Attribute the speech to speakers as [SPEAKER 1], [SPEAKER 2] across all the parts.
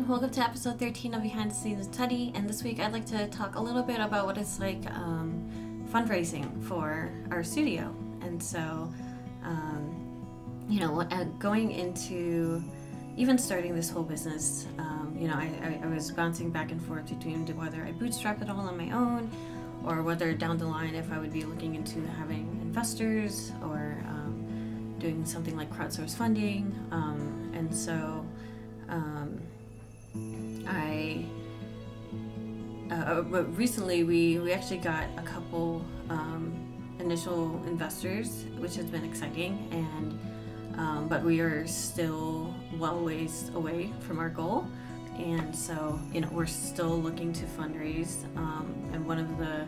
[SPEAKER 1] everyone, welcome to episode 13 of Behind the Scenes with Teddi, and this week I'd like to talk a little bit about what it's like fundraising for our studio. And so, going into even starting this whole business, I was bouncing back and forth between whether I bootstrap it all on my own or whether down the line if I would be looking into having investors or doing something like crowdsource funding. Recently we actually got a couple initial investors, which has been exciting, and but we are still well ways away from our goal, and so we're still looking to fundraise, and one of the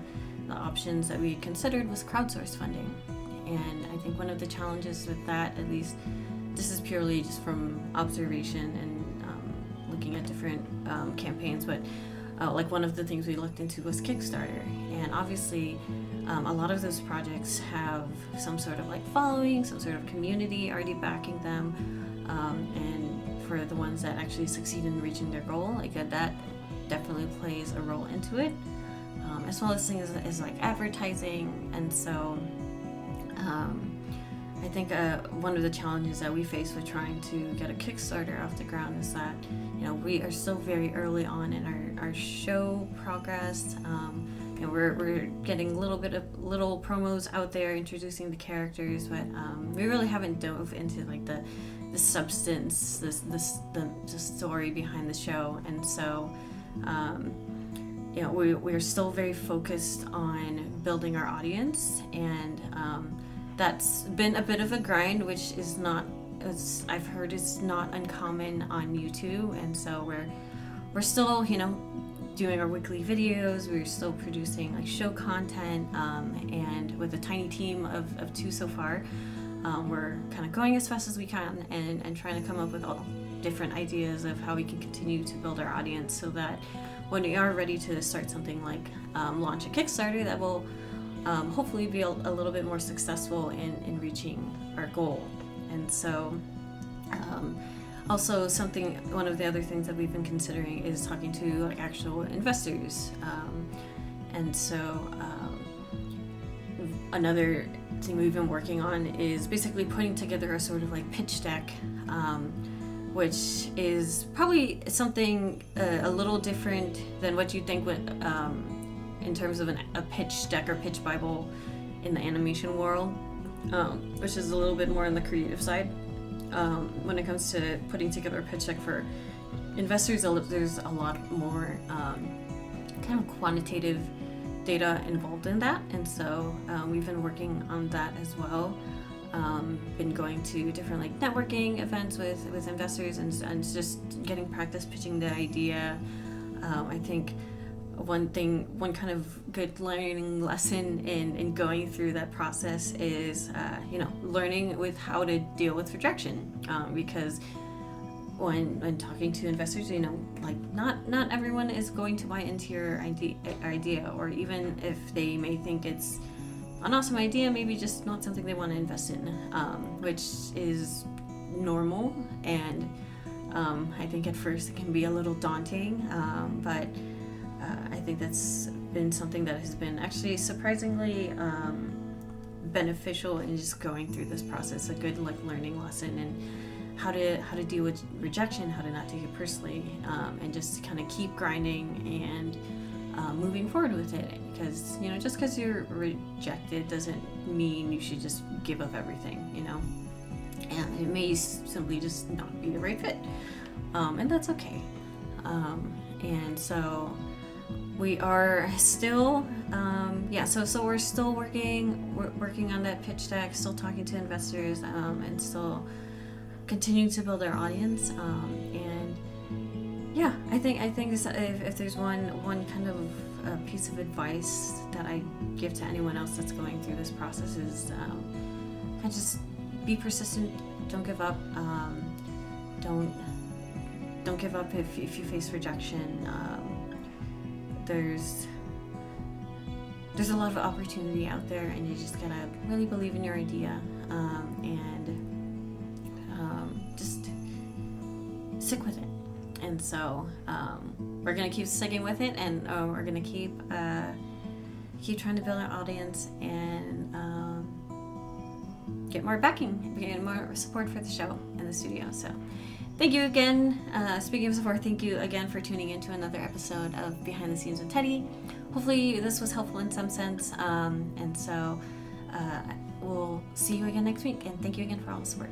[SPEAKER 1] options that we considered was crowdsource funding. And I think one of the challenges with that, at least this is purely just from observation and looking at different campaigns, but like one of the things we looked into was Kickstarter. And obviously a lot of those projects have some sort of like following, some sort of community already backing them, and for the ones that actually succeed in reaching their goal, like that definitely plays a role into it, as well as things as like advertising. And so I think one of the challenges that we face with trying to get a Kickstarter off the ground is that we are still very early on in our show progress. We're getting little promos out there introducing the characters, but we really haven't dove into like the substance, the story behind the show. And so we're still very focused on building our audience, and that's been a bit of a grind, which is not, as I've heard, is not uncommon on YouTube. And so we're still, doing our weekly videos. We're still producing like show content, and with a tiny team of two so far, we're kind of going as fast as we can and trying to come up with all different ideas of how we can continue to build our audience, so that when we are ready to start something like launch a Kickstarter, that will hopefully be a little bit more successful in reaching our goal. And so also one of the other things that we've been considering is talking to like actual investors. And so another thing we've been working on is basically putting together a sort of like pitch deck, which is probably something a little different than what you think would in terms of a pitch deck or pitch bible in the animation world, which is a little bit more on the creative side. When it comes to putting together a pitch deck for investors, there's a lot more kind of quantitative data involved in that, and so we've been working on that as well. Been going to different like networking events with investors and just getting practice pitching the idea. I think one kind of good learning lesson in going through that process is learning with how to deal with rejection, because when talking to investors, like not everyone is going to buy into your idea, or even if they may think it's an awesome idea, maybe just not something they want to invest in, which is normal. And I think at first it can be a little daunting, but I think that's been something that has been actually surprisingly beneficial in just going through this process, a good like learning lesson, and how to deal with rejection, how to not take it personally, and just kind of keep grinding and moving forward with it. Because just because you're rejected doesn't mean you should just give up everything, and it may simply just not be the right fit, and that's okay. And so we are still so we're still working on that pitch deck, still talking to investors, and still continuing to build our audience, and I think if there's one kind of piece of advice that I give to anyone else that's going through this process is kind of just be persistent, don't give up, don't give up if you face rejection. There's a lot of opportunity out there, and you just gotta really believe in your idea, and just stick with it. And so we're gonna keep sticking with it, and we're gonna keep trying to build our audience and get more backing, get more support for the show in the studio. So thank you again. Speaking of support, thank you again for tuning in to another episode of Behind the Scenes with Teddi. Hopefully this was helpful in some sense. And so we'll see you again next week. And thank you again for all the support.